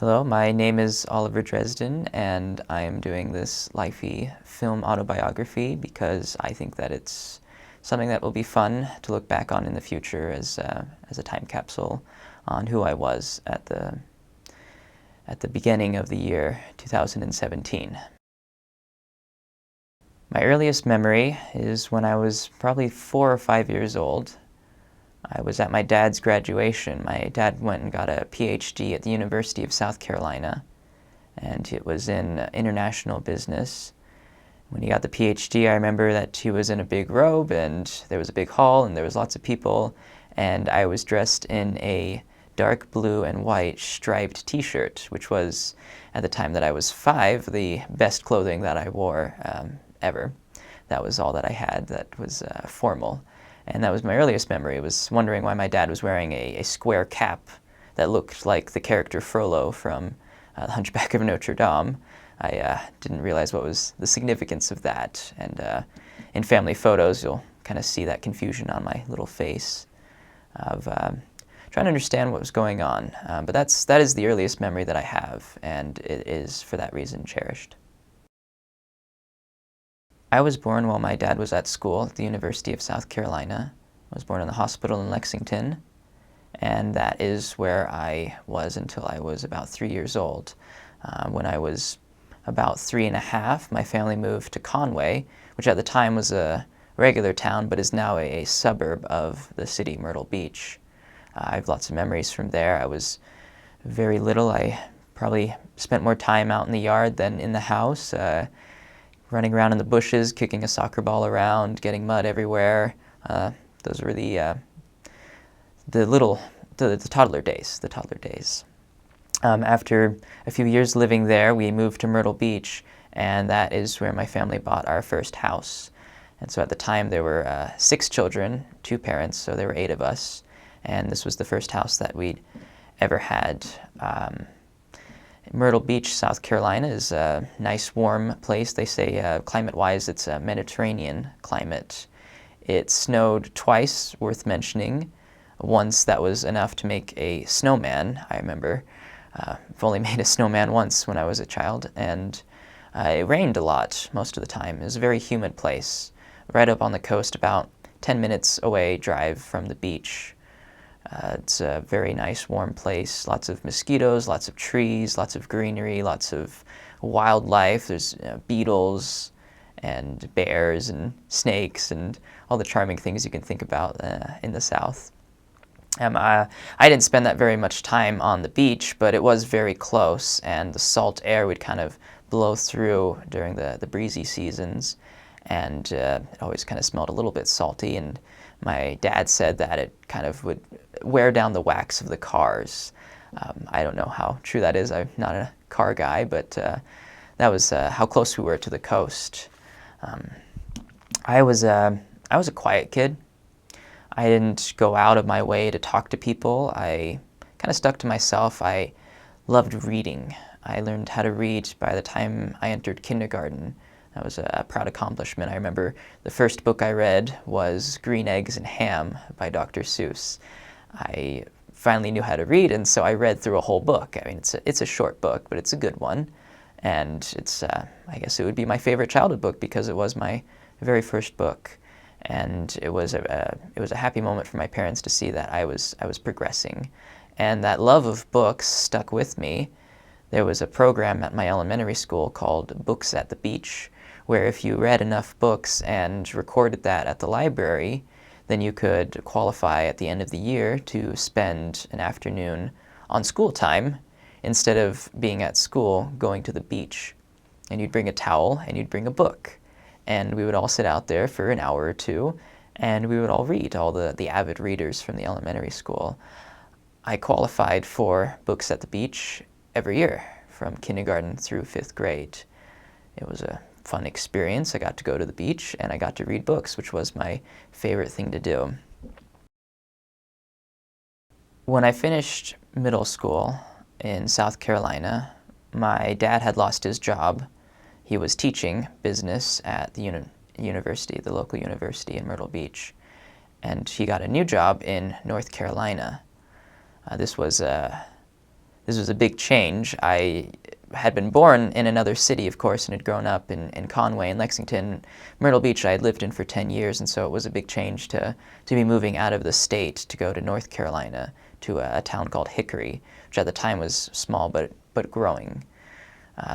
Hello, my name is Oliver Dresden, and I am doing this Lifey film autobiography because I think that it's something that will be fun to look back on in the future as a time capsule on who I was at the beginning of the year 2017. My earliest memory is when I was probably 4 or 5 years old. I was at my dad's graduation. My dad went and got a PhD at the University of South Carolina, and it was in international business. When he got the PhD, I remember that he was in a big robe, and there was a big hall, and there was lots of people, and I was dressed in a dark blue and white striped t-shirt, which was, at the time that I was 5, the best clothing that I wore ever. That was all that I had that was formal. And that was my earliest memory, was wondering why my dad was wearing a square cap that looked like the character Frollo from The Hunchback of Notre Dame. I didn't realize what was the significance of that. And in family photos, you'll kind of see that confusion on my little face of trying to understand what was going on. But that is the earliest memory that I have, and it is, for that reason, cherished. I was born while my dad was at school at the University of South Carolina. I was born in the hospital in Lexington, and that is where I was until I was about 3 years old. When I was about 3.5, my family moved to Conway, which at the time was a regular town, but is now a suburb of the city, Myrtle Beach. I have lots of memories from there. I was very little. I probably spent more time out in the yard than in the house. Running around in the bushes, kicking a soccer ball around, getting mud everywhere. Those were the toddler days. After a few years living there, we moved to Myrtle Beach, and that is where my family bought our first house. And so at the time there were 6 children, 2 parents, so there were 8 of us, and this was the first house that we'd ever had. Myrtle Beach, South Carolina is a nice warm place. They say climate-wise it's a Mediterranean climate. It snowed twice, worth mentioning. Once that was enough to make a snowman, I remember. I've only made a snowman once when I was a child, and it rained a lot most of the time. It was a very humid place, right up on the coast, about 10 minutes away drive from the beach. It's a very nice, warm place. Lots of mosquitoes, lots of trees, lots of greenery, lots of wildlife. There's beetles and bears and snakes and all the charming things you can think about in the South. I didn't spend that very much time on the beach, but it was very close, and the salt air would kind of blow through during the breezy seasons, and it always kind of smelled a little bit salty, and my dad said that it kind of would wear down the wax of the cars. I don't know how true that is. I'm not a car guy, but that was how close we were to the coast. I was a quiet kid. I didn't go out of my way to talk to people. I kind of stuck to myself. I loved reading. I learned how to read by the time I entered kindergarten. That was a proud accomplishment. I remember the first book I read was Green Eggs and Ham by Dr. Seuss. I finally knew how to read, and so I read through a whole book. I mean, it's a short book, but it's a good one. And it's, I guess it would be my favorite childhood book because it was my very first book. And it was a happy moment for my parents to see that I was progressing. And that love of books stuck with me. There was a program at my elementary school called Books at the Beach, where if you read enough books and recorded that at the library, then you could qualify at the end of the year to spend an afternoon on school time instead of being at school going to the beach. And you'd bring a towel and you'd bring a book. And we would all sit out there for an hour or two, and we would all read, all the avid readers from the elementary school. I qualified for Books at the Beach every year, from kindergarten through 5th grade. It was a fun experience. I got to go to the beach, and I got to read books, which was my favorite thing to do. When I finished middle school in South Carolina, my dad had lost his job. He was teaching business at the university, the local university in Myrtle Beach, and he got a new job in North Carolina. This was this was a big change. I had been born in another city, of course, and had grown up in Conway and Lexington. Myrtle Beach I had lived in for 10 years, and so it was a big change to be moving out of the state to go to North Carolina, to a town called Hickory, which at the time was small but growing.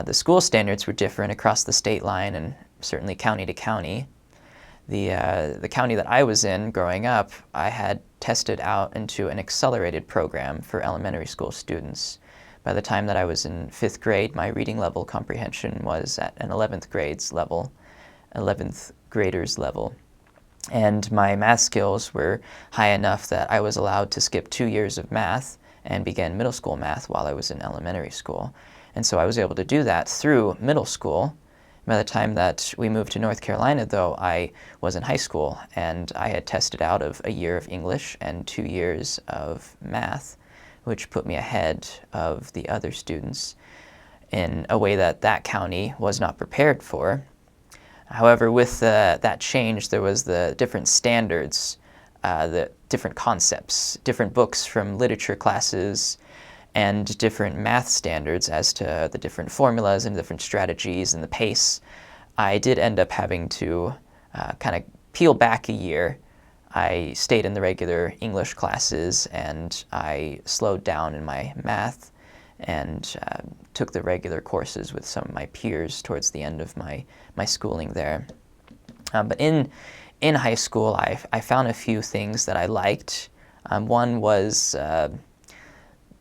The school standards were different across the state line and certainly county to county. The county that I was in growing up, I had tested out into an accelerated program for elementary school students. By the time that I was in 5th grade, my reading level comprehension was at an 11th graders level. And my math skills were high enough that I was allowed to skip 2 years of math and begin middle school math while I was in elementary school. And so I was able to do that through middle school. By the time that we moved to North Carolina, though, I was in high school, and I had tested out of a year of English and 2 years of math, which put me ahead of the other students in a way that that county was not prepared for. However, with that change, there was the different standards, the different concepts, different books from literature classes, and different math standards as to the different formulas and different strategies and the pace. I did end up having to kind of peel back a year. I stayed in the regular English classes, and I slowed down in my math and took the regular courses with some of my peers towards the end of my schooling there. But in high school, I found a few things that I liked. One was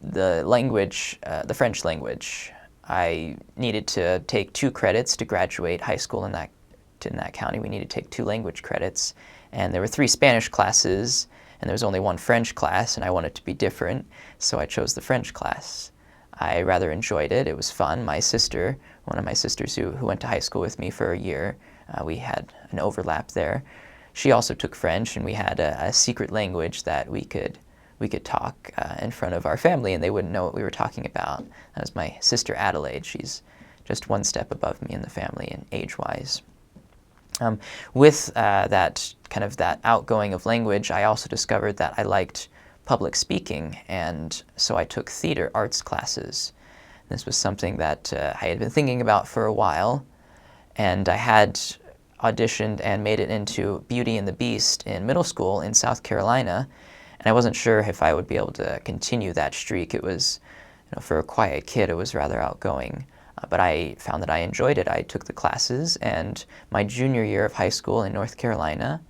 the language, the French language. I needed to take 2 credits to graduate high school in that county. We needed to take 2 language credits, and there were 3 Spanish classes, and there was only 1 French class, and I wanted to be different, so I chose the French class. I rather enjoyed it. It was fun. My sister, one of my sisters who went to high school with me for a year, we had an overlap there. She also took French, and we had a secret language that we could talk in front of our family, and they wouldn't know what we were talking about. That was my sister Adelaide. She's just 1 step above me in the family and age-wise. With that outgoing of language, I also discovered that I liked public speaking, and so I took theater arts classes. This was something that I had been thinking about for a while, and I had auditioned and made it into Beauty and the Beast in middle school in South Carolina, and I wasn't sure if I would be able to continue that streak. It was, for a quiet kid, it was rather outgoing. But I found that I enjoyed it. I took the classes, and my junior year of high school in North Carolina,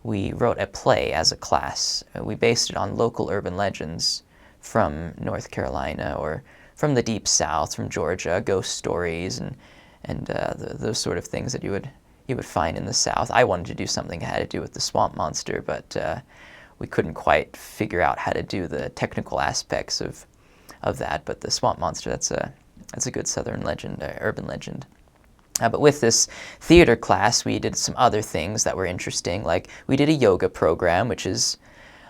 we wrote a play as a class. We based it on local urban legends from North Carolina or from the Deep South, from Georgia, ghost stories and those sort of things that you would find in the South. I wanted to do something that had to do with the swamp monster, but we couldn't quite figure out how to do the technical aspects of that. But the swamp monster, that's a good Southern legend, urban legend. But with this theater class, we did some other things that were interesting. Like we did a yoga program, which is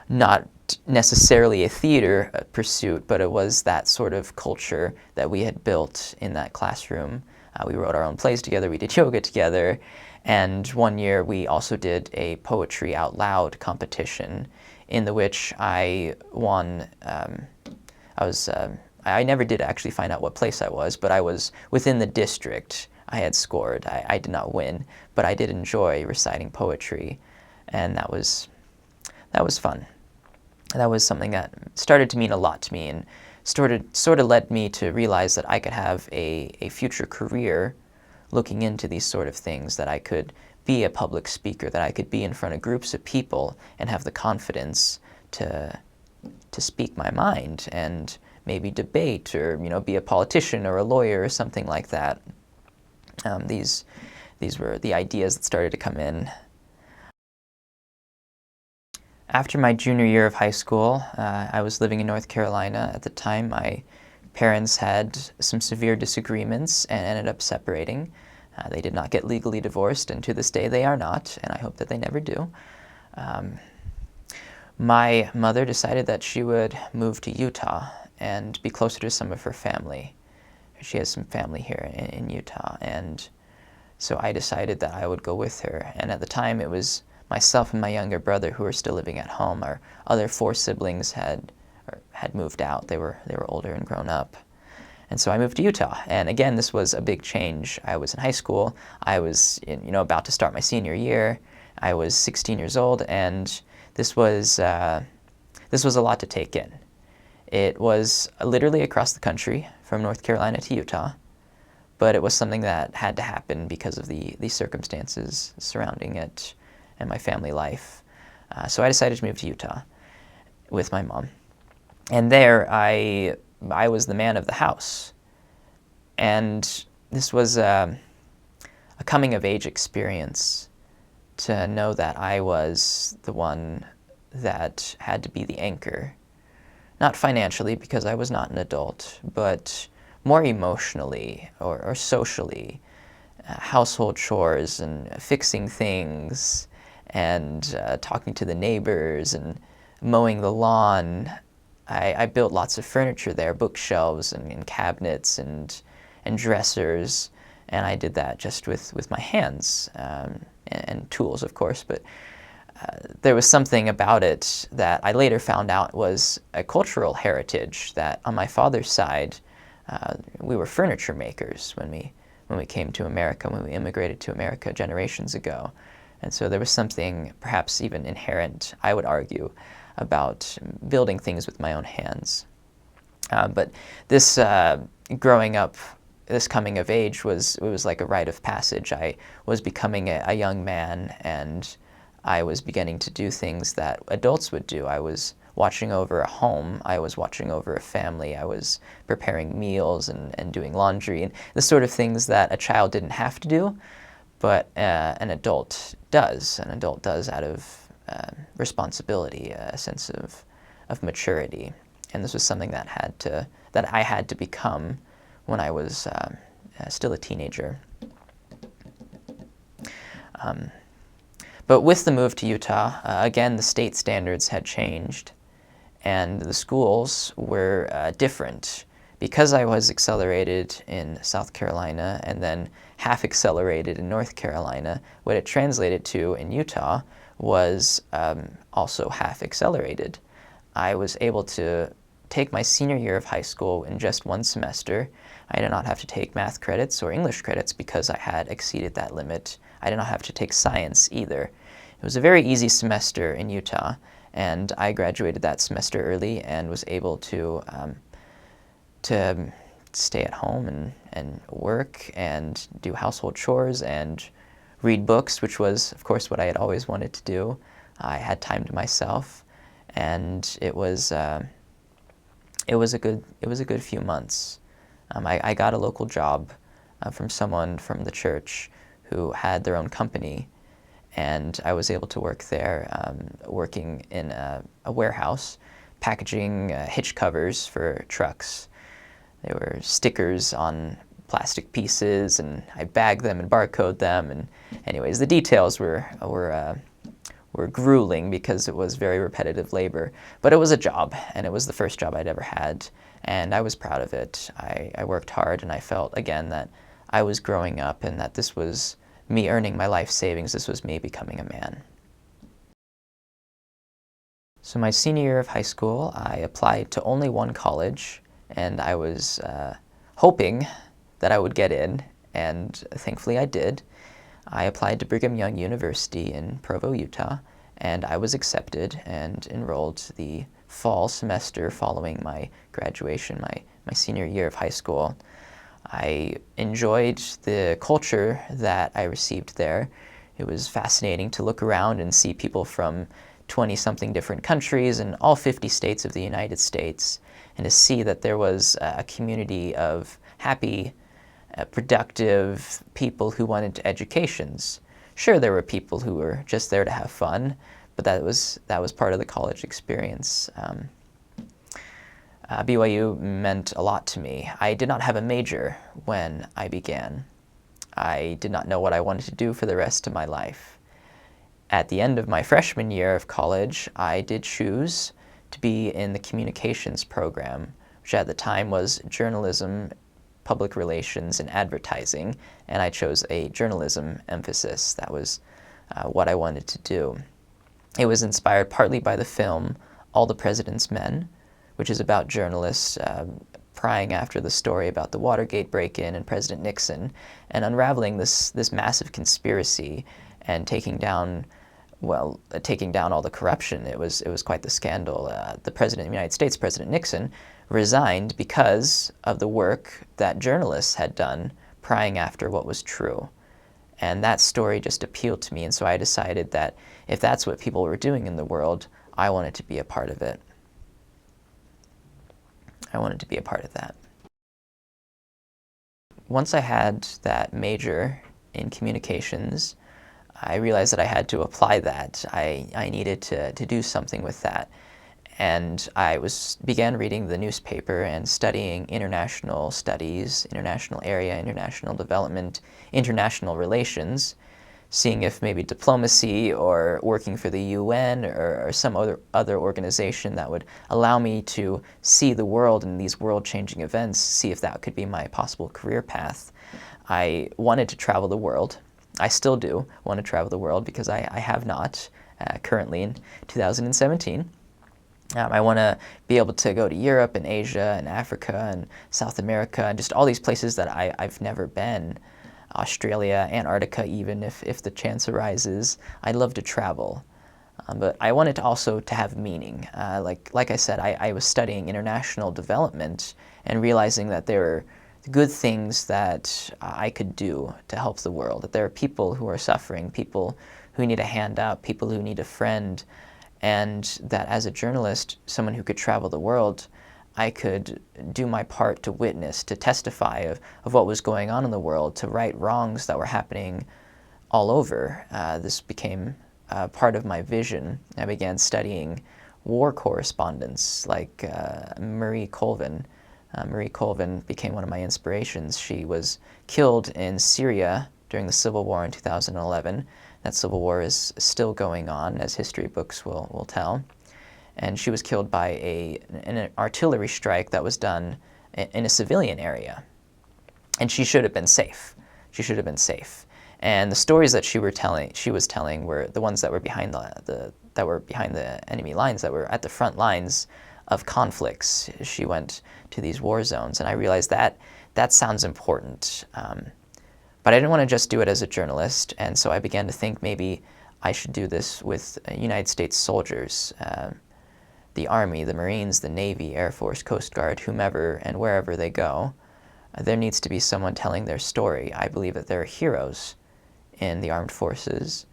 not necessarily a theater pursuit, but it was that sort of culture that we had built in that classroom. We wrote our own plays together, we did yoga together, and one year we also did a poetry out loud competition in which I won. I never did actually find out what place I was, but I was within the district. I had scored. I did not win, but I did enjoy reciting poetry, and that was fun. That was something that started to mean a lot to me, and sort of led me to realize that I could have a future career looking into these sort of things, that I could be a public speaker, that I could be in front of groups of people and have the confidence to speak my mind and maybe debate or be a politician or a lawyer or something like that. These were the ideas that started to come in. After my junior year of high school, I was living in North Carolina at the time. My parents had some severe disagreements and ended up separating. They did not get legally divorced, and to this day they are not, and I hope that they never do. My mother decided that she would move to Utah and be closer to some of her family. She has some family here in Utah, and so I decided that I would go with her. And at the time, it was myself and my younger brother who were still living at home. Our other 4 siblings had moved out. They were older and grown up. And so I moved to Utah. And again, this was a big change. I was in high school. I was about to start my senior year. I was 16 years old, and this was a lot to take in. It was literally across the country from North Carolina to Utah, but it was something that had to happen because of the circumstances surrounding it and my family life. So I decided to move to Utah with my mom. And there I was the man of the house. And this was a coming-of-age experience to know that I was the one that had to be the anchor. Not financially, because I was not an adult, but more emotionally or socially. Household chores and fixing things and talking to the neighbors and mowing the lawn. I built lots of furniture there, bookshelves and cabinets and dressers, and I did that just with my hands and tools, of course, but there was something about it that I later found out was a cultural heritage, that on my father's side, we were furniture makers when we came to America, when we immigrated to America generations ago. And so there was something perhaps even inherent, I would argue, about building things with my own hands. But this growing up, this coming of age it was like a rite of passage. I was becoming a young man, and I was beginning to do things that adults would do. I was watching over a home. I was watching over a family. I was preparing meals and doing laundry and the sort of things that a child didn't have to do, but an adult does. An adult does out of responsibility, a sense of maturity. And this was something that I had to become when I was still a teenager. But with the move to Utah, again, the state standards had changed, and the schools were different. Because I was accelerated in South Carolina and then half accelerated in North Carolina, what it translated to in Utah was also half accelerated. I was able to take my senior year of high school in just one semester. I did not have to take math credits or English credits because I had exceeded that limit. I did not have to take science either. It was a very easy semester in Utah, and I graduated that semester early and was able to stay at home and work and do household chores and read books, which was, of course, what I had always wanted to do. I had time to myself, and it was a good few months. I got a local job from someone from the church who had their own company, and I was able to work there, working in a warehouse, packaging hitch covers for trucks. They were stickers on plastic pieces, and I bagged them and barcode them. And anyways, the details were grueling because it was very repetitive labor. But it was a job, and it was the first job I'd ever had, and I was proud of it. I worked hard, and I felt, again, that I was growing up and that this was me earning my life savings. This was me becoming a man. So my senior year of high school, I applied to only one college, and I was hoping that I would get in, and thankfully I did. I applied to Brigham Young University in Provo, Utah, and I was accepted and enrolled the fall semester following my graduation, my senior year of high school. I enjoyed the culture that I received there. It was fascinating to look around and see people from 20-something different countries and all 50 states of the United States, and to see that there was a community of happy, productive people who wanted educations. Sure, there were people who were just there to have fun, but that was part of the college experience. BYU meant a lot to me. I did not have a major when I began. I did not know what I wanted to do for the rest of my life. At the end of my freshman year of college, I did choose to be in the communications program, which at the time was journalism, public relations, and advertising, and I chose a journalism emphasis. That was what I wanted to do. It was inspired partly by the film All the President's Men, which is about journalists prying after the story about the Watergate break-in and President Nixon, and unraveling this massive conspiracy and taking down all the corruption. It was quite the scandal. The President of the United States, President Nixon, resigned because of the work that journalists had done prying after what was true. And that story just appealed to me, and so I decided that if that's what people were doing in the world, I wanted to be a part of it. I wanted to be a part of that. Once I had that major in communications, I realized that I had to apply that. I needed to do something with that. And I began reading the newspaper and studying international studies, international area, international development, international relations, seeing if maybe diplomacy or working for the UN or some other organization that would allow me to see the world and these world-changing events, see if that could be my possible career path. I wanted to travel the world. I still do want to travel the world because I have not currently in 2017. I want to be able to go to Europe and Asia and Africa and South America and just all these places that I've never been. Australia, Antarctica even, if the chance arises. I'd love to travel. But I wanted to also to have meaning. Like I said, I was studying international development and realizing that there are good things that I could do to help the world, that there are people who are suffering, people who need a handout, people who need a friend, and that as a journalist, someone who could travel the world, I could do my part to witness, to testify of what was going on in the world, to right wrongs that were happening all over. This became part of my vision. I began studying war correspondents like Marie Colvin. Marie Colvin became one of my inspirations. She was killed in Syria during the Civil War in 2011. That Civil War is still going on, as history books will tell. And she was killed by an artillery strike that was done in a civilian area. And she should have been safe. She should have been safe. And the stories that she was telling were the ones that were behind the enemy lines, that were at the front lines of conflicts. She went to these war zones, and I realized that sounds important. But I didn't want to just do it as a journalist, and so I began to think maybe I should do this with United States soldiers, the Army, the Marines, the Navy, Air Force, Coast Guard, whomever and wherever they go. There needs to be someone telling their story. I believe that there are heroes in the armed forces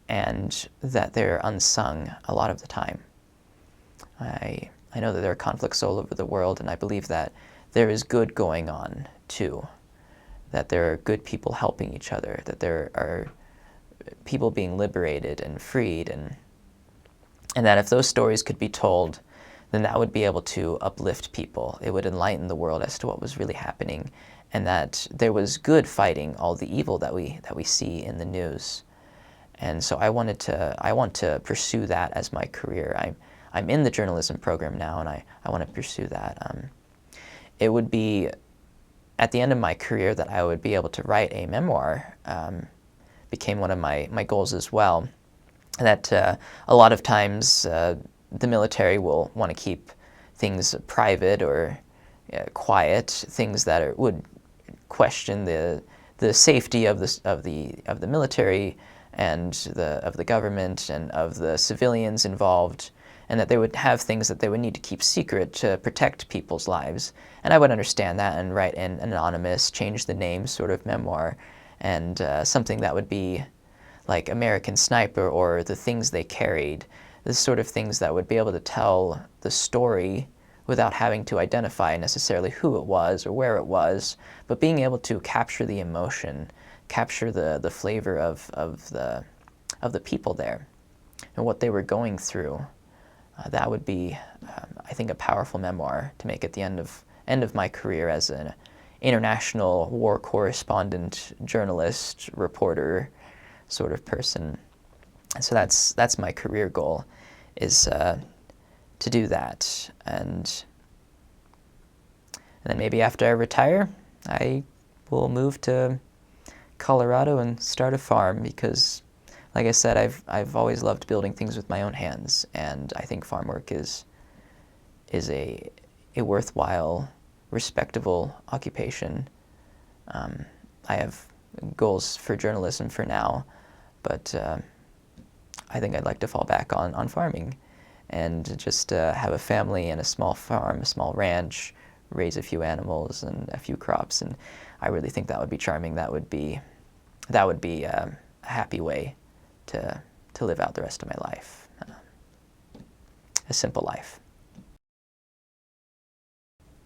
and that they're unsung a lot of the time. I know that there are conflicts all over the world, and I believe that there is good going on too, that there are good people helping each other, that there are people being liberated and freed, and that if those stories could be told, then that would be able to uplift people. It would enlighten the world as to what was really happening, and that there was good fighting all the evil that we see in the news. And so I want to pursue that as my career. I'm in the journalism program now, and I want to pursue that. It would be at the end of my career that I would be able to write a memoir. Became one of my goals as well. That a lot of times the military will want to keep things private or quiet, things that would question the safety of the military and of the government and of the civilians involved, and that they would have things that they would need to keep secret to protect people's lives. And I would understand that and write an anonymous, change the name sort of memoir, and something that would be like American Sniper or The Things They Carried, the sort of things that would be able to tell the story without having to identify necessarily who it was or where it was, but being able to capture the emotion, capture the flavor of the people there and what they were going through. That would be, I think, a powerful memoir to make at the end of my career as an international war correspondent, journalist, reporter sort of person. And so that's my career goal, is to do that. And then maybe after I retire, I will move to Colorado and start a farm, because like I said, I've always loved building things with my own hands, and I think farm work is is a worthwhile, respectable occupation. I have goals for journalism for now, but I think I'd like to fall back on farming and just have a family and a small farm, a small ranch, raise a few animals and a few crops, and I really think that would be charming. That would be a happy way to live out the rest of my life, a simple life.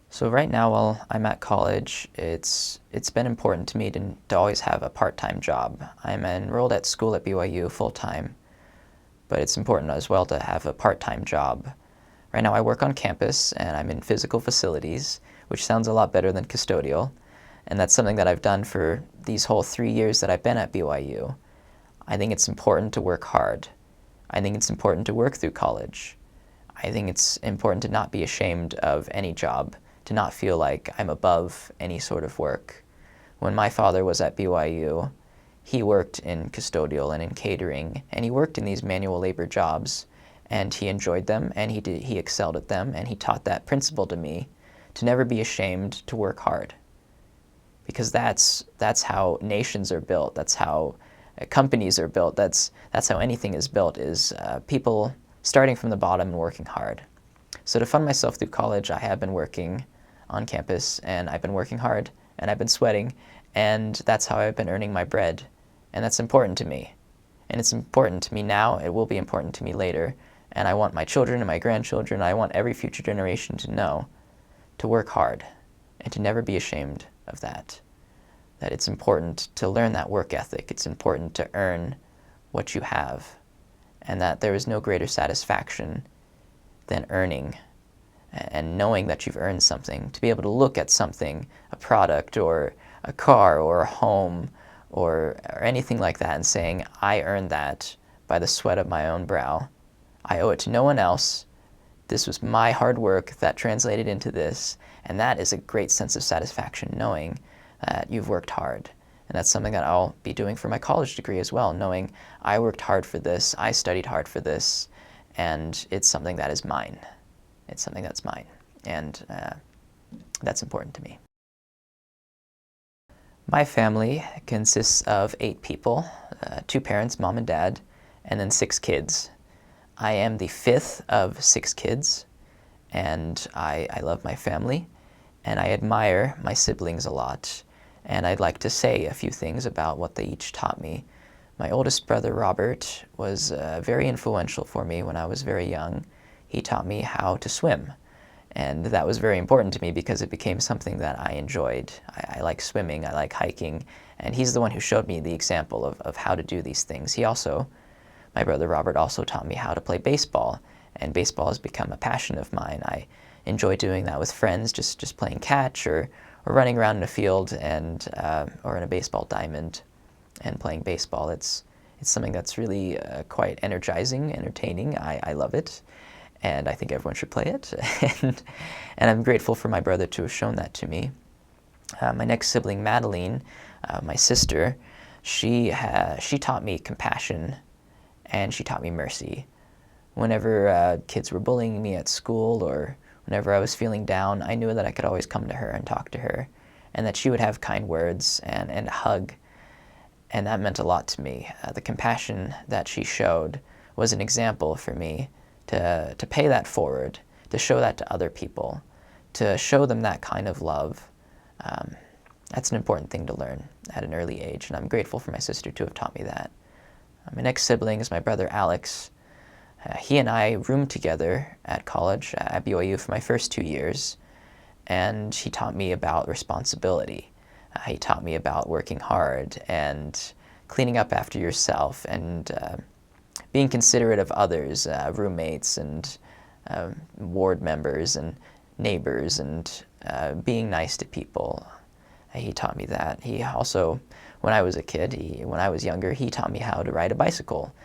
So right now, while I'm at college, it's been important to me to always have a part-time job. I'm enrolled at school at BYU full-time, but it's important as well to have a part-time job. Right now I work on campus and I'm in physical facilities, which sounds a lot better than custodial, and that's something that I've done for these whole 3 years that I've been at BYU. I think it's important to work hard. I think it's important to work through college. I think it's important to not be ashamed of any job, to not feel like I'm above any sort of work. When my father was at BYU, he worked in custodial and in catering, and he worked in these manual labor jobs, and he enjoyed them, and he excelled at them, and he taught that principle to me, to never be ashamed to work hard. Because that's how nations are built, that's how companies are built, that's how anything is built, is people starting from the bottom and working hard. So to fund myself through college, I have been working on campus, and I've been working hard, and I've been sweating, and that's how I've been earning my bread. And that's important to me. And it's important to me now, it will be important to me later, and I want my children and my grandchildren, I want every future generation to know to work hard and to never be ashamed of that. That it's important to learn that work ethic, it's important to earn what you have, and that there is no greater satisfaction than earning and knowing that you've earned something, to be able to look at something, a product or a car or a home or anything like that, and saying, I earned that by the sweat of my own brow. I owe it to no one else. This was my hard work that translated into this, and that is a great sense of satisfaction, knowing that you've worked hard. And that's something that I'll be doing for my college degree as well, knowing I worked hard for this, I studied hard for this, and it's something that is mine. It's something that's mine, and that's important to me. My family consists of 8 people, 2 parents, mom and dad, and then 6 kids. I am the 5th of 6 kids, and I love my family, and I admire my siblings a lot, and I'd like to say a few things about what they each taught me. My oldest brother, Robert, was very influential for me when I was very young. He taught me how to swim, and that was very important to me because it became something that I enjoyed. I like swimming, I like hiking, and he's the one who showed me the example of how to do these things. My brother Robert also taught me how to play baseball, and baseball has become a passion of mine. I enjoy doing that with friends, just playing catch or running around in a field and or in a baseball diamond and playing baseball. It's something that's really quite energizing, entertaining. I love it, and I think everyone should play it. and I'm grateful for my brother to have shown that to me. My next sibling, Madeline, my sister, she taught me compassion, and she taught me mercy. Whenever kids were bullying me at school or whenever I was feeling down, I knew that I could always come to her and talk to her, and that she would have kind words and a hug, and that meant a lot to me. The compassion that she showed was an example for me to pay that forward, to show that to other people, to show them that kind of love. That's an important thing to learn at an early age, and I'm grateful for my sister to have taught me that. My next sibling is my brother Alex. He and I roomed together at college at BYU for my first 2 years, and he taught me about responsibility. He taught me about working hard and cleaning up after yourself and being considerate of others, roommates and ward members and neighbors, and being nice to people. He taught me that. He also, when I was a kid, when I was younger, he taught me how to ride a bicycle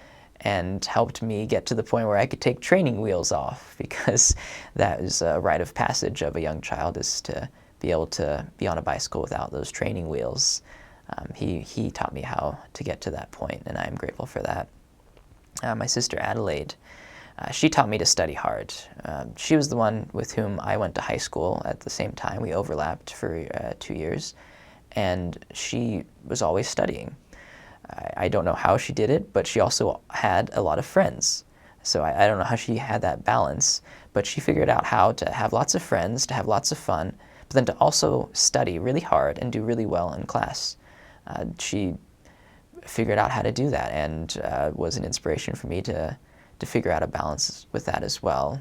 and helped me get to the point where I could take training wheels off, because that is a rite of passage of a young child, is to be able to be on a bicycle without those training wheels. He taught me how to get to that point, and I'm grateful for that. My sister Adelaide, she taught me to study hard. She was the one with whom I went to high school at the same time. We overlapped for 2 years, and she was always studying. I don't know how she did it, but she also had a lot of friends. So I don't know how she had that balance, but she figured out how to have lots of friends, to have lots of fun, but then to also study really hard and do really well in class. She figured out how to do that, and was an inspiration for me to figure out a balance with that as well.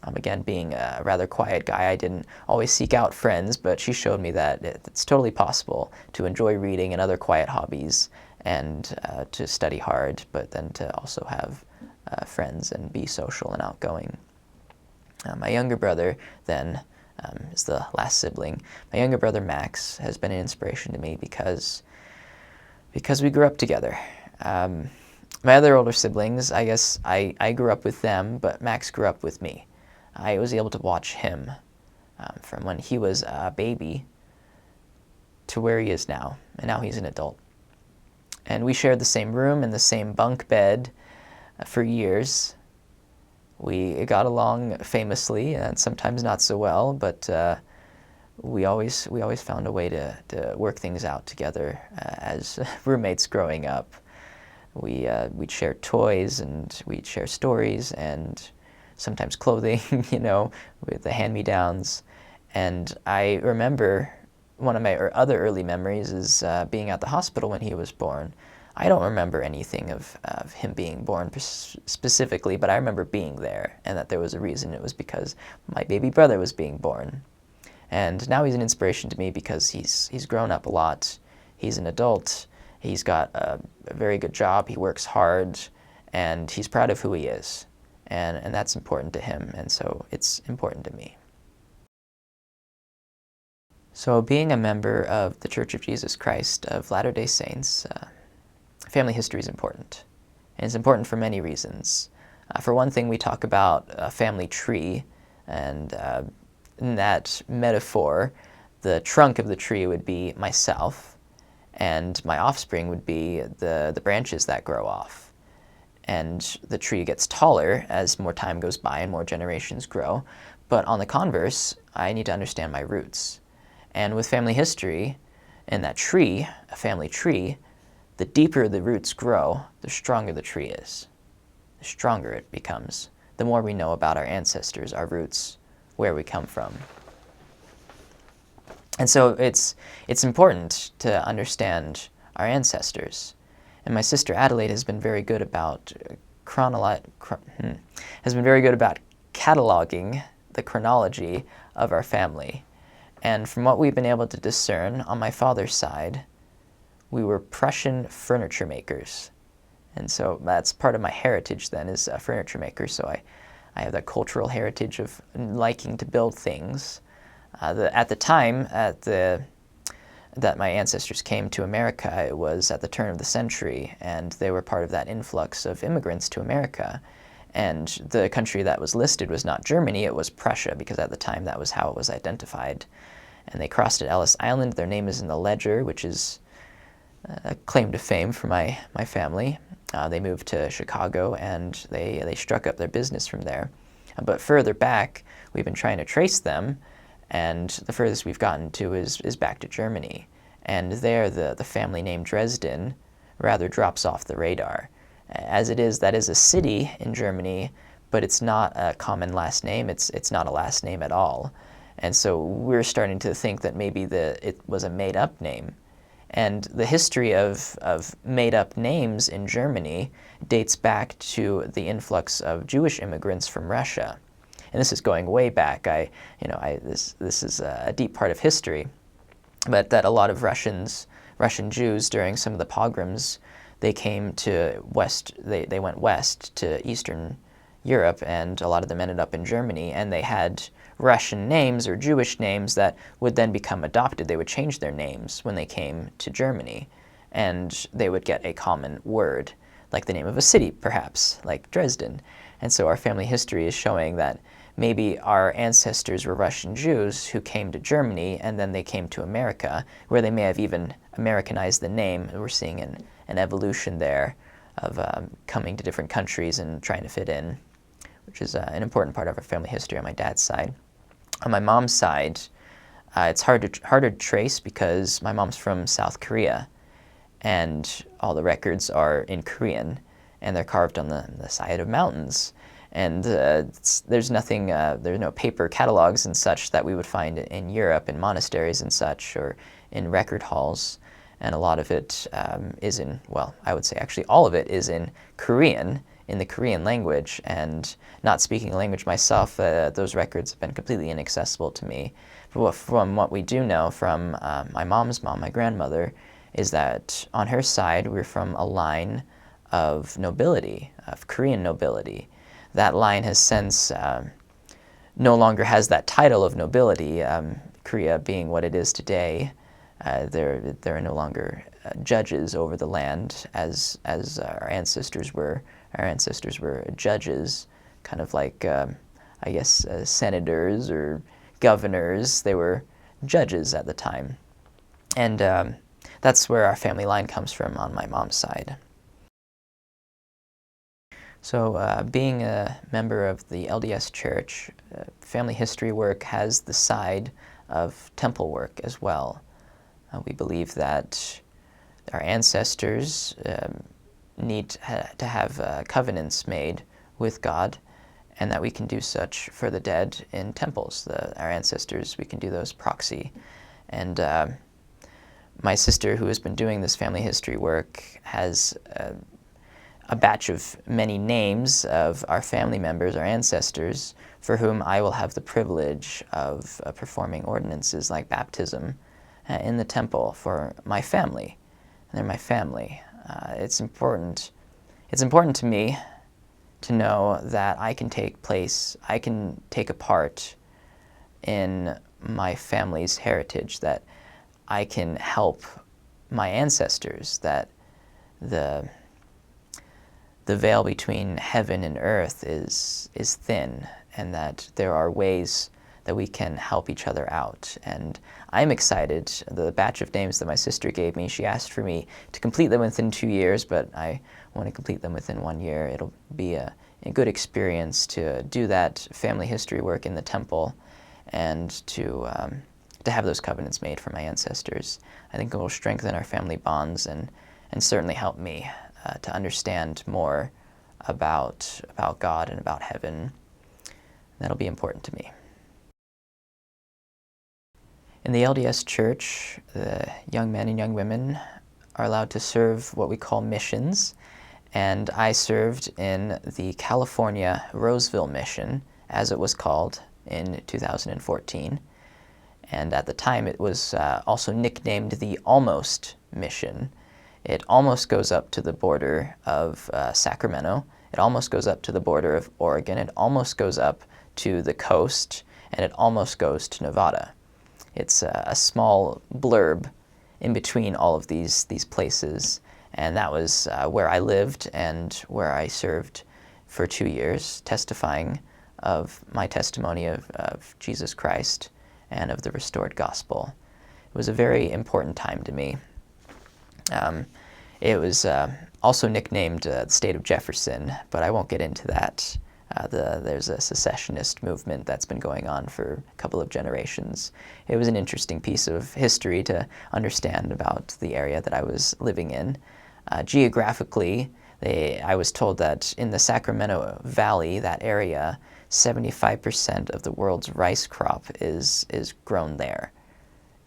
Again, being a rather quiet guy, I didn't always seek out friends, but she showed me that it's totally possible to enjoy reading and other quiet hobbies, and to study hard, but then to also have friends and be social and outgoing. My younger brother then is the last sibling. My younger brother Max has been an inspiration to me because we grew up together. My other older siblings, I guess I grew up with them, but Max grew up with me. I was able to watch him from when he was a baby to where he is now, and now he's an adult. And we shared the same room and the same bunk bed for years. We got along famously, and sometimes not so well, but we always found a way to work things out together as roommates growing up. We'd share toys, and we'd share stories, and sometimes clothing, with the hand-me-downs. And I remember one of my other early memories is being at the hospital when he was born. I don't remember anything of him being born specifically, but I remember being there, and that there was a reason. It was because my baby brother was being born. And now he's an inspiration to me because he's grown up a lot. He's an adult. He's got a very good job. He works hard, and he's proud of who he is. And that's important to him, and so it's important to me. So being a member of the Church of Jesus Christ of Latter-day Saints, family history is important. And it's important for many reasons. For one thing, we talk about a family tree, and in that metaphor, the trunk of the tree would be myself, and my offspring would be the branches that grow off. And the tree gets taller as more time goes by and more generations grow. But on the converse, I need to understand my roots. And with family history, in that tree, a family tree, the deeper the roots grow, the stronger the tree is. The stronger it becomes, the more we know about our ancestors, our roots, where we come from. And so it's important to understand our ancestors. And my sister Adelaide has been very good about cataloging the chronology of our family. And from what we've been able to discern on my father's side, we were Prussian furniture makers. And so that's part of my heritage then, is a furniture maker. So I have that cultural heritage of liking to build things. At the time that my ancestors came to America, it was at the turn of the century, and they were part of that influx of immigrants to America. And the country that was listed was not Germany, it was Prussia, because at the time that was how it was identified. And they crossed at Ellis Island. Their name is in the ledger, which is a claim to fame for my family. They moved to Chicago, and they struck up their business from there. But further back, we've been trying to trace them, and the furthest we've gotten to is back to Germany. And there, the family name Dresden rather drops off the radar. As it is, that is a city in Germany, but it's not a common last name. It's not a last name at all. And so we're starting to think that maybe it was a made-up name. And the history of made-up names in Germany dates back to the influx of Jewish immigrants from Russia. And this is going way back. This is a deep part of history. But that a lot of Russian Jews during some of the pogroms, they came to they went west to Eastern Europe, and a lot of them ended up in Germany, and they had Russian names or Jewish names that would then become adopted. They would change their names when they came to Germany, and they would get a common word, like the name of a city, perhaps, like Dresden. And so our family history is showing that maybe our ancestors were Russian Jews who came to Germany, and then they came to America, where they may have even Americanized the name. We're seeing an evolution there of coming to different countries and trying to fit in. which is an important part of our family history on my dad's side. On my mom's side, it's harder to trace because my mom's from South Korea, and all the records are in Korean, and they're carved on the side of mountains. And there's nothing, there's no paper catalogs and such that we would find in Europe, in monasteries and such, or in record halls. And a lot of it is in, well, I would say actually all of it is in Korean, in the Korean language. And not speaking the language myself, those records have been completely inaccessible to me. But from what we do know from my mom's mom, my grandmother, is that on her side, we're from a line of nobility, of Korean nobility. That line has since no longer has that title of nobility, Korea being what it is today. There are no longer judges over the land as our ancestors were. Our ancestors were judges, kind of like, I guess, senators or governors. They were judges at the time. And that's where our family line comes from on my mom's side. So being a member of the LDS Church, family history work has the side of temple work as well. We believe that our ancestors need to have covenants made with God, and that we can do such for the dead in temples. Our ancestors, we can do those proxy. And my sister, who has been doing this family history work, has a batch of many names of our family members, our ancestors, for whom I will have the privilege of performing ordinances like baptism in the temple for my family. And they're my family. It's important to me to know that I can take a part in my family's heritage, that I can help my ancestors, that the veil between heaven and earth is thin, and that there are ways that we can help each other out. And I'm excited. The batch of names that my sister gave me, she asked for me to complete them within 2 years, but I want to complete them within 1 year. It'll be a good experience to do that family history work in the temple, and to have those covenants made for my ancestors. I think it will strengthen our family bonds and certainly help me to understand more about God and about heaven. That'll be important to me. In the LDS Church, the young men and young women are allowed to serve what we call missions, and I served in the California Roseville mission, as it was called, in 2014. And at the time, it was also nicknamed the Almost Mission. It almost goes up to the border of Sacramento. It almost goes up to the border of Oregon. It almost goes up to the coast, and it almost goes to Nevada. It's a small blurb in between all of these places, and that was where I lived and where I served for 2 years, testifying of my testimony of Jesus Christ and of the restored gospel. It was a very important time to me. It was also nicknamed the state of Jefferson, but I won't get into that. There's a secessionist movement that's been going on for a couple of generations. It was an interesting piece of history to understand about the area that I was living in. Geographically, I was told that in the Sacramento Valley, that area, 75% of the world's rice crop is grown there.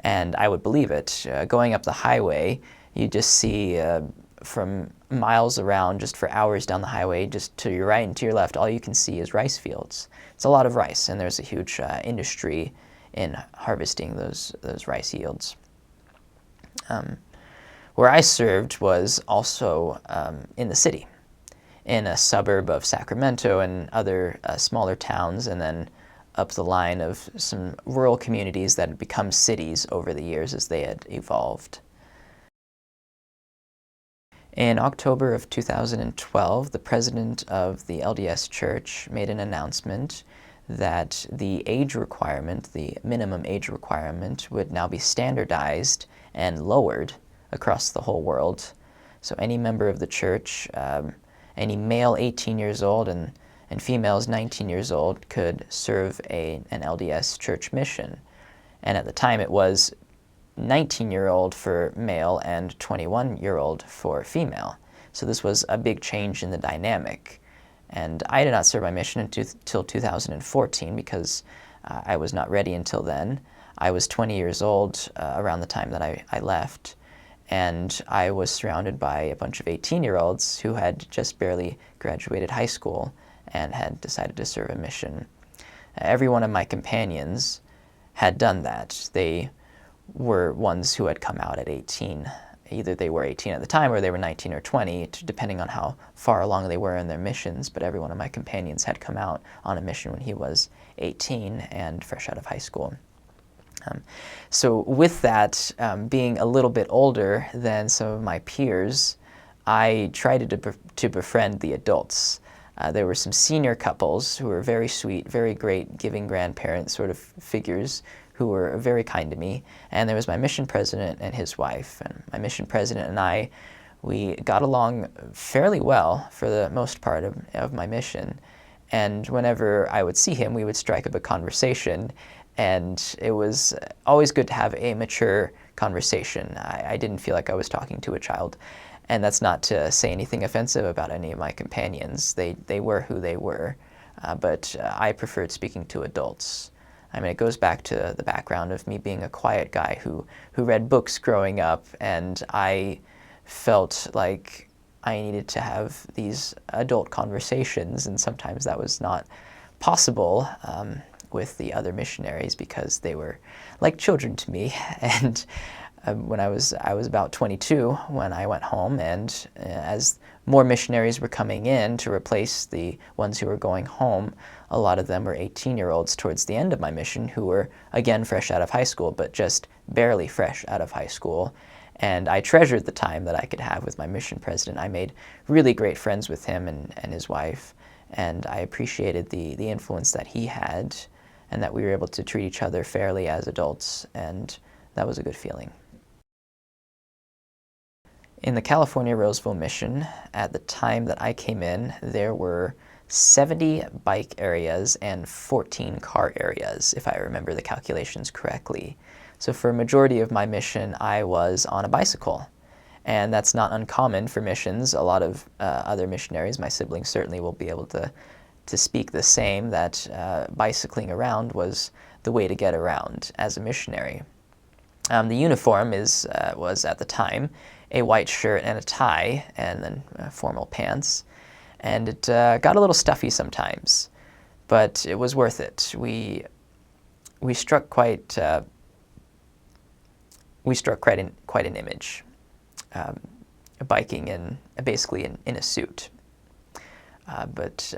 And I would believe it. Going up the highway, you just see from miles around, just for hours down the highway, just to your right and to your left, all you can see is rice fields. It's a lot of rice, and there's a huge industry in harvesting those rice yields. Where I served was also in the city, in a suburb of Sacramento and other smaller towns, and then up the line of some rural communities that had become cities over the years as they had evolved. In October of 2012, the president of the LDS Church made an announcement that the age requirement, the minimum age requirement, would now be standardized and lowered across the whole world. So any member of the church, any male 18 years old and and females 19 years old could serve an LDS church mission. And at the time it was 19-year-old for male and 21-year-old for female. So this was a big change in the dynamic. And I did not serve my mission until 2014 because I was not ready until then. I was 20 years old around the time that I left, and I was surrounded by a bunch of 18-year-olds who had just barely graduated high school and had decided to serve a mission. Every one of my companions had done that. They were ones who had come out at 18. Either they were 18 at the time or they were 19 or 20, depending on how far along they were in their missions. But every one of my companions had come out on a mission when he was 18 and fresh out of high school. So with that, being a little bit older than some of my peers, I tried to befriend the adults. There were some senior couples who were very sweet, very great giving grandparent sort of figures who were very kind to me. And there was my mission president and his wife. And my mission president and I, we got along fairly well for the most part of my mission. And whenever I would see him, we would strike up a conversation. And it was always good to have a mature conversation. I didn't feel like I was talking to a child. And that's not to say anything offensive about any of my companions. They were who they were. But I preferred speaking to adults. I mean, it goes back to the background of me being a quiet guy who read books growing up, and I felt like I needed to have these adult conversations, and sometimes that was not possible with the other missionaries because they were like children to me. And when I was about 22 when I went home, and as more missionaries were coming in to replace the ones who were going home, a lot of them were 18-year-olds towards the end of my mission who were, again, fresh out of high school, but just barely fresh out of high school. And I treasured the time that I could have with my mission president. I made really great friends with him and his wife, and I appreciated the influence that he had and that we were able to treat each other fairly as adults, and that was a good feeling. In the California Roseville mission, at the time that I came in, there were 70 bike areas and 14 car areas, if I remember the calculations correctly. So for a majority of my mission, I was on a bicycle. And that's not uncommon for missions. A lot of other missionaries, my siblings certainly will be able to speak the same, that bicycling around was the way to get around as a missionary. The uniform was at the time a white shirt and a tie, and then formal pants. And it got a little stuffy sometimes, but it was worth it. We struck quite an image, biking basically in a suit. But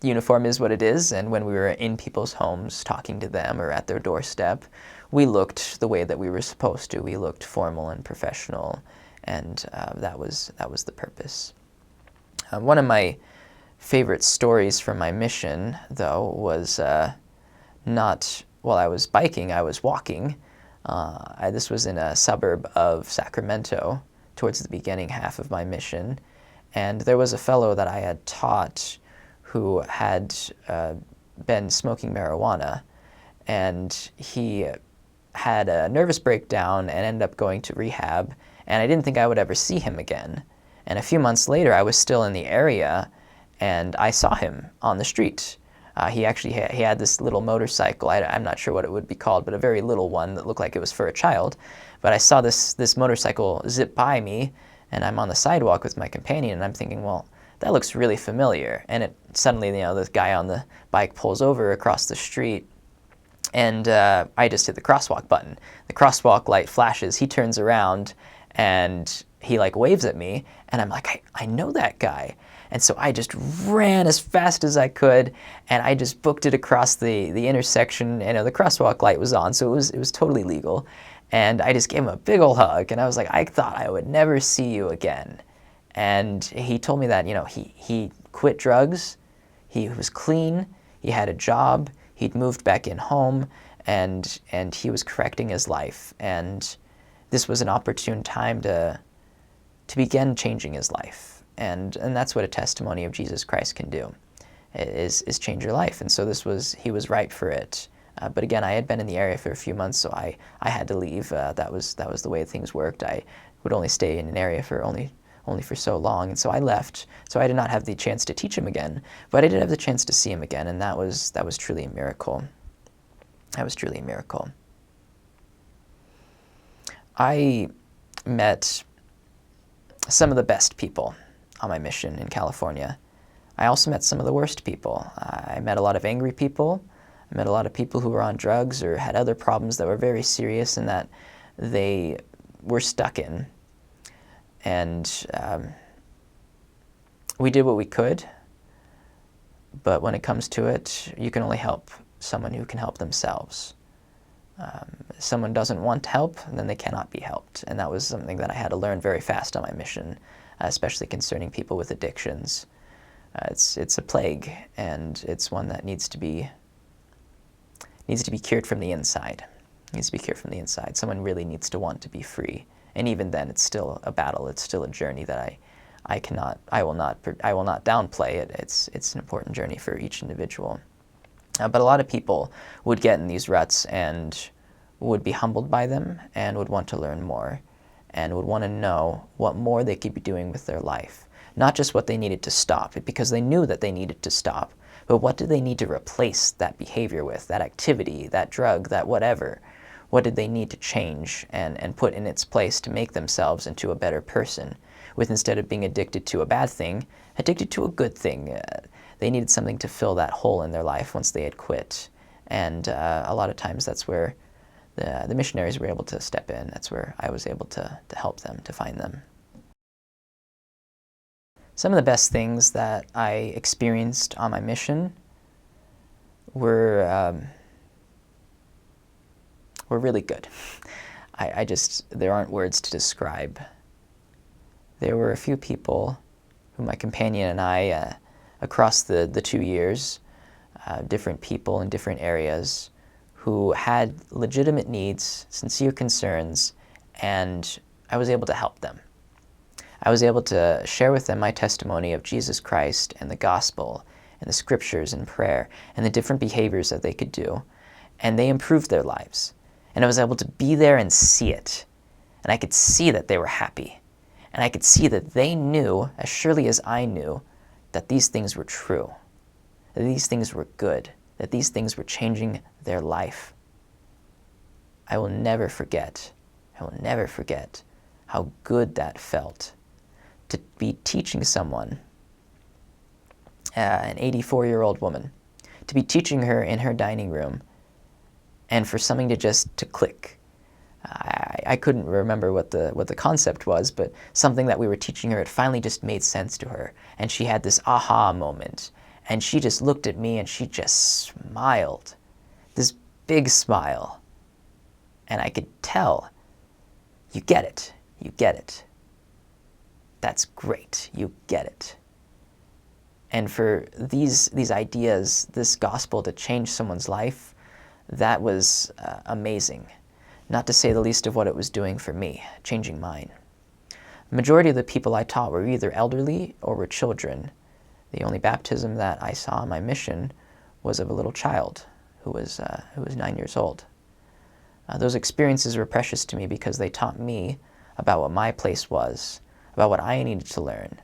uniform is what it is, and when we were in people's homes talking to them or at their doorstep, we looked the way that we were supposed to. We looked formal and professional, and that was the purpose. One of my favorite stories from my mission, though, was not while I was biking, I was walking. This was in a suburb of Sacramento towards the beginning half of my mission, and there was a fellow that I had taught who had been smoking marijuana, and he had a nervous breakdown and ended up going to rehab, and I didn't think I would ever see him again. And a few months later, I was still in the area, and I saw him on the street. He had this little motorcycle. I'm not sure what it would be called, but a very little one that looked like it was for a child. But I saw this motorcycle zip by me, and I'm on the sidewalk with my companion, and I'm thinking, well, that looks really familiar. And suddenly, this guy on the bike pulls over across the street, and I just hit the crosswalk button. The crosswalk light flashes. He turns around, and he waves at me, and I'm like, I know that guy. And so I just ran as fast as I could, and I just booked it across the intersection. The crosswalk light was on, so it was totally legal. And I just gave him a big ol' hug, and I was like, I thought I would never see you again. And he told me that, he quit drugs, he was clean, he had a job, he'd moved back in home, and he was correcting his life. And this was an opportune time to begin changing his life. And that's what a testimony of Jesus Christ can do. is change your life. And so he was right for it. But again, I had been in the area for a few months, so I had to leave. That was the way things worked. I would only stay in an area for only for so long, and so I left. So I did not have the chance to teach him again, but I did have the chance to see him again, and that was truly a miracle. That was truly a miracle. I met some of the best people on my mission in California. I also met some of the worst people. I met a lot of angry people. I met a lot of people who were on drugs or had other problems that were very serious and that they were stuck in. And we did what we could, but when it comes to it, you can only help someone who can help themselves. If someone doesn't want help, then they cannot be helped. And that was something that I had to learn very fast on my mission, especially concerning people with addictions. It's a plague, and it's one that needs to be cured from the inside. Needs to be cured from the inside. Someone really needs to want to be free. And even then, it's still a battle. It's still a journey that I will not downplay it. It's an important journey for each individual. But a lot of people would get in these ruts and would be humbled by them and would want to learn more and would want to know what more they could be doing with their life. Not just what they needed to stop, because they knew that they needed to stop, but what did they need to replace that behavior with, that activity, that drug, that whatever? What did they need to change and put in its place to make themselves into a better person? With, instead of being addicted to a bad thing, addicted to a good thing. They needed something to fill that hole in their life once they had quit. And a lot of times that's where the missionaries were able to step in. That's where I was able to help them, to find them. Some of the best things that I experienced on my mission were really good. There aren't words to describe. There were a few people who my companion and I, across the 2 years, different people in different areas who had legitimate needs, sincere concerns, and I was able to help them. I was able to share with them my testimony of Jesus Christ and the gospel and the scriptures and prayer and the different behaviors that they could do, and they improved their lives. And I was able to be there and see it. And I could see that they were happy. And I could see that they knew, as surely as I knew, that these things were true, that these things were good, that these things were changing their life. I will never forget how good that felt to be teaching someone, an 84-year-old woman, to be teaching her in her dining room and for something to click. I couldn't remember what the concept was, but something that we were teaching her, it finally just made sense to her. And she had this aha moment. And she just looked at me and she just smiled. This big smile. And I could tell, you get it. You get it. That's great. You get it. And for these ideas, this gospel to change someone's life, that was amazing. Not to say the least of what it was doing for me, changing mine. The majority of the people I taught were either elderly or were children. The only baptism that I saw on my mission was of a little child who was 9 years old. Those experiences were precious to me because they taught me about what my place was, about what I needed to learn,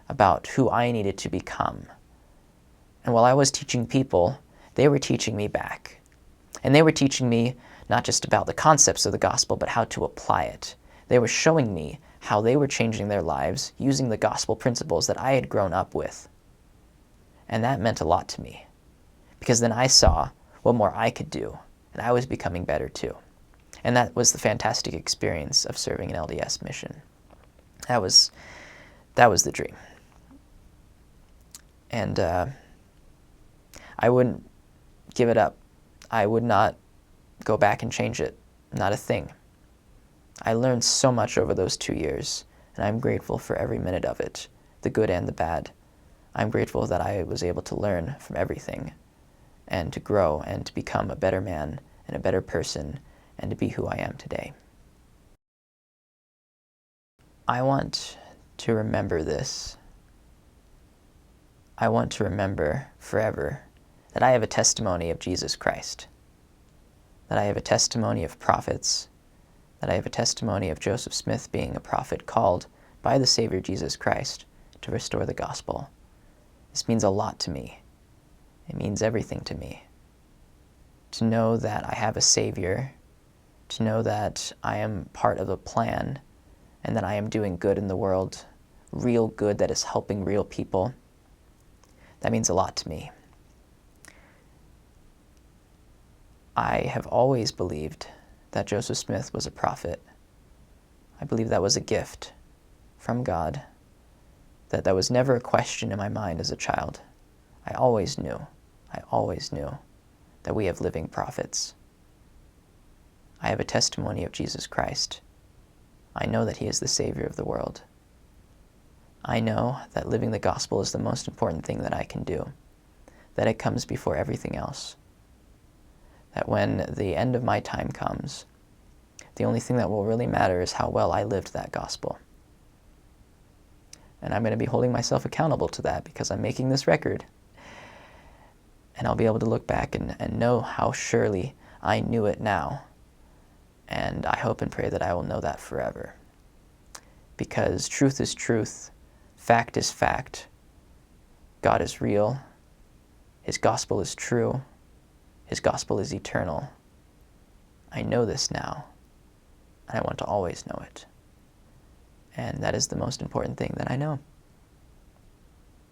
about who I needed to become. And while I was teaching people, they were teaching me back. And they were teaching me not just about the concepts of the gospel, but how to apply it. They were showing me how they were changing their lives using the gospel principles that I had grown up with. And that meant a lot to me, because then I saw what more I could do, and I was becoming better too. And that was the fantastic experience of serving an LDS mission. That was the dream. And I wouldn't give it up. I would not go back and change it. Not a thing. I learned so much over those 2 years, and I'm grateful for every minute of it, the good and the bad. I'm grateful that I was able to learn from everything and to grow and to become a better man and a better person and to be who I am today. I want to remember this I want to remember forever that I have a testimony of Jesus Christ, that I have a testimony of prophets, that I have a testimony of Joseph Smith being a prophet called by the Savior Jesus Christ to restore the gospel. This means a lot to me. It means everything to me. To know that I have a Savior, to know that I am part of a plan, and that I am doing good in the world, real good that is helping real people, that means a lot to me. I have always believed that Joseph Smith was a prophet. I believe that was a gift from God, that was never a question in my mind as a child. I always knew that we have living prophets. I have a testimony of Jesus Christ. I know that he is the Savior of the world. I know that living the gospel is the most important thing that I can do, that it comes before everything else. That when the end of my time comes, the only thing that will really matter is how well I lived that gospel. And I'm going to be holding myself accountable to that because I'm making this record. And I'll be able to look back and know how surely I knew it now. And I hope and pray that I will know that forever. Because truth is truth, fact is fact. God is real. His gospel is true. His gospel is eternal. I know this now, and I want to always know it. And that is the most important thing that I know.